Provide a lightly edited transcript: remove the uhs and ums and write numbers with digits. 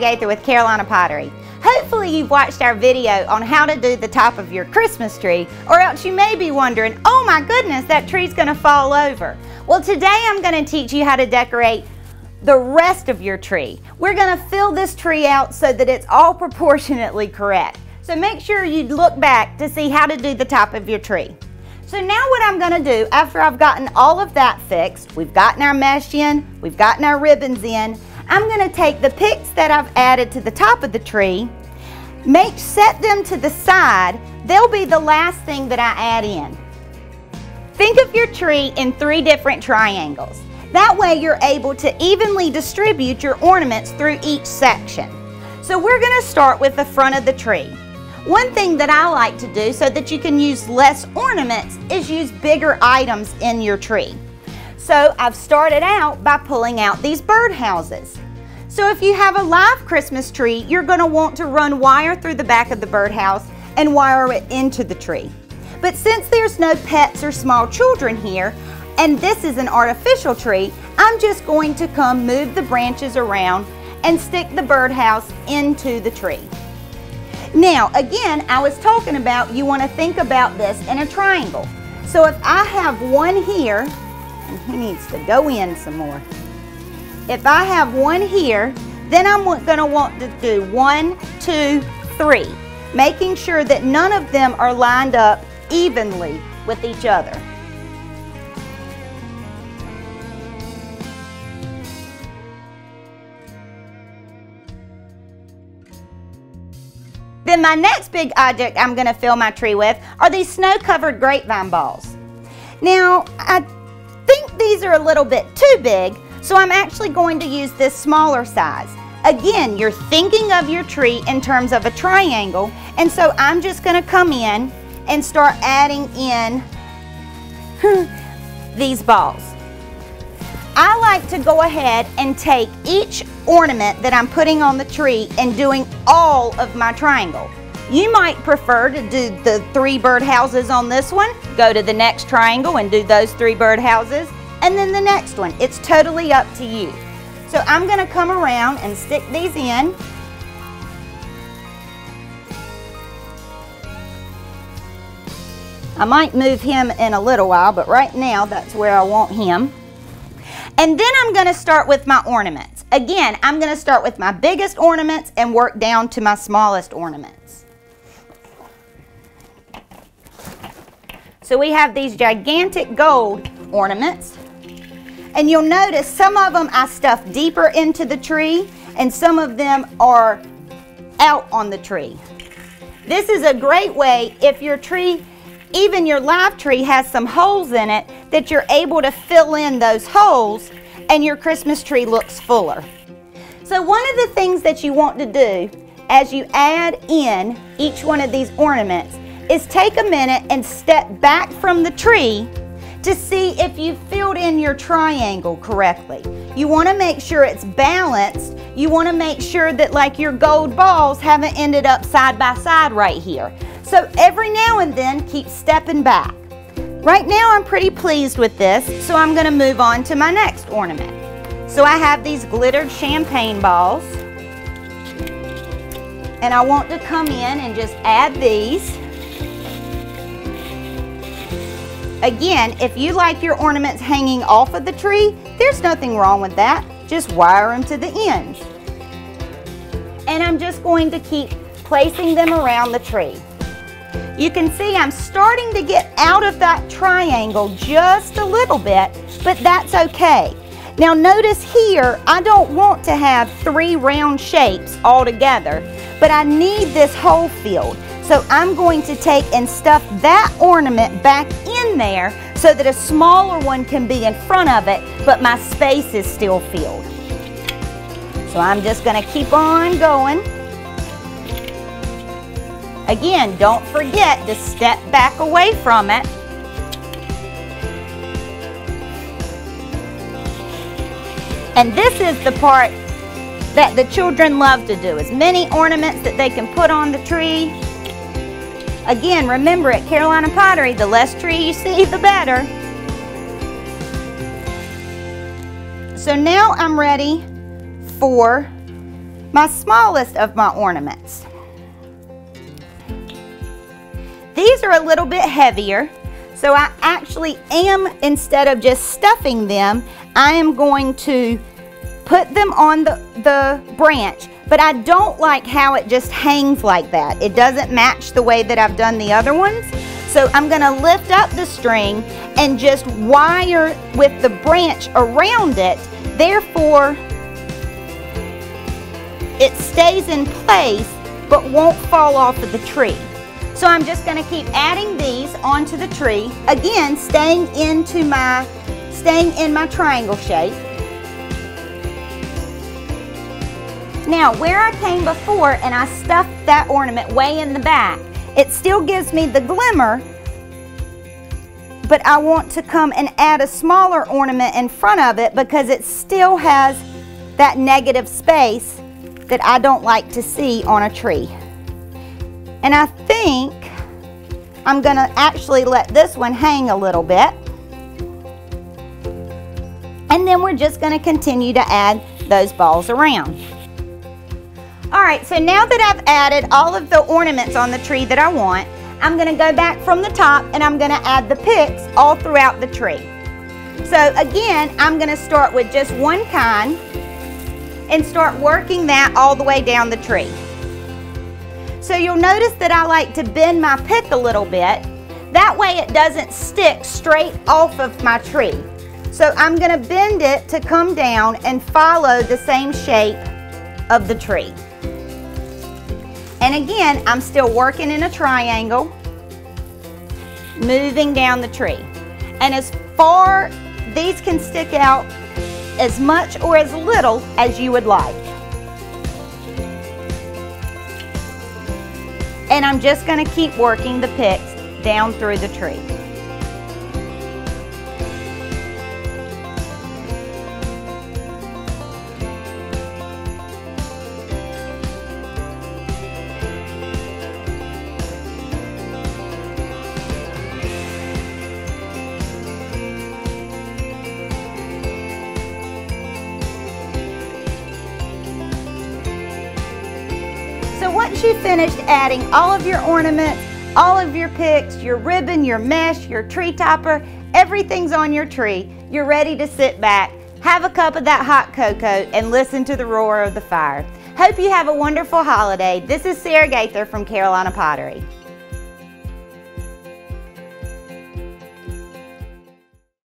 Gaither with Carolina Pottery. Hopefully you've watched our video on how to do the top of your Christmas tree, or else you may be wondering, oh my goodness, that tree's gonna fall over. Well, today I'm gonna teach you how to decorate the rest of your tree. We're gonna fill this tree out so that it's all proportionately correct. So make sure you look back to see how to do the top of your tree. So now what I'm gonna do, after I've gotten all of that fixed, we've gotten our mesh in, we've gotten our ribbons in, I'm gonna take the picks that I've added to the top of the tree, set them to the side. They'll be the last thing that I add in. Think of your tree in 3 different triangles. That way you're able to evenly distribute your ornaments through each section. So we're gonna start with the front of the tree. One thing that I like to do so that you can use less ornaments is use bigger items in your tree. So I've started out by pulling out these birdhouses. So if you have a live Christmas tree, you're going to want to run wire through the back of the birdhouse and wire it into the tree. But since there's no pets or small children here, and this is an artificial tree, I'm just going to come move the branches around and stick the birdhouse into the tree. Now, again, I was talking about you want to think about this in a triangle. So if I have one here, and he needs to go in some more. If I have one here, then I'm going to want to do 1, 2, 3, making sure that none of them are lined up evenly with each other. Then my next big object I'm going to fill my tree with are these snow-covered grapevine balls. Now, I think these are a little bit too big, so I'm actually going to use this smaller size. Again, you're thinking of your tree in terms of a triangle, and so I'm just going to come in and start adding in these balls. I like to go ahead and take each ornament that I'm putting on the tree and doing all of my triangle. You might prefer to do the 3 birdhouses on this one, go to the next triangle and do those 3 birdhouses, and then the next one. It's totally up to you. So I'm going to come around and stick these in. I might move him in a little while, but right now that's where I want him. And then I'm going to start with my ornaments. Again, I'm going to start with my biggest ornaments and work down to my smallest ornaments. So we have these gigantic gold ornaments. And you'll notice some of them I stuff deeper into the tree and some of them are out on the tree. This is a great way if your tree, even your live tree, has some holes in it, that you're able to fill in those holes and your Christmas tree looks fuller. So one of the things that you want to do as you add in each one of these ornaments is take a minute and step back from the tree to see if you've filled in your triangle correctly. You want to make sure it's balanced. You want to make sure that like your gold balls haven't ended up side by side right here. So every now and then keep stepping back. Right now I'm pretty pleased with this, so I'm going to move on to my next ornament. So I have these glittered champagne balls, and I want to come in and just add these. Again, if you like your ornaments hanging off of the tree, there's nothing wrong with that. Just wire them to the ends. And I'm just going to keep placing them around the tree. You can see I'm starting to get out of that triangle just a little bit, but that's okay. Now notice here, I don't want to have 3 round shapes all together, but I need this hole filled. So I'm going to take and stuff that ornament back in there so that a smaller one can be in front of it, but my space is still filled. So I'm just going to keep on going. Again, don't forget to step back away from it. And this is the part that the children love to do, as many ornaments that they can put on the tree. Again, remember at Carolina Pottery, the less tree you see, the better. So now I'm ready for my smallest of my ornaments. These are a little bit heavier, so I actually am, instead of just stuffing them, I am going to put them on the branch, but I don't like how it just hangs like that. It doesn't match the way that I've done the other ones. So I'm going to lift up the string and just wire with the branch around it. Therefore, it stays in place but won't fall off of the tree. So I'm just going to keep adding these onto the tree, again staying in my triangle shape. Now, where I came before and I stuffed that ornament way in the back, it still gives me the glimmer, but I want to come and add a smaller ornament in front of it because it still has that negative space that I don't like to see on a tree. And I think I'm going to actually let this one hang a little bit. And then we're just going to continue to add those balls around. Alright, so now that I've added all of the ornaments on the tree that I want, I'm going to go back from the top and I'm going to add the picks all throughout the tree. So again, I'm going to start with just one kind and start working that all the way down the tree. So you'll notice that I like to bend my pick a little bit. That way it doesn't stick straight off of my tree. So I'm going to bend it to come down and follow the same shape of the tree. And again, I'm still working in a triangle, moving down the tree. And as far, these can stick out as much or as little as you would like. And I'm just going to keep working the picks down through the tree. So once you've finished adding all of your ornaments, all of your picks, your ribbon, your mesh, your tree topper, everything's on your tree, you're ready to sit back, have a cup of that hot cocoa, and listen to the roar of the fire. Hope you have a wonderful holiday. This is Sarah Gaither from Carolina Pottery.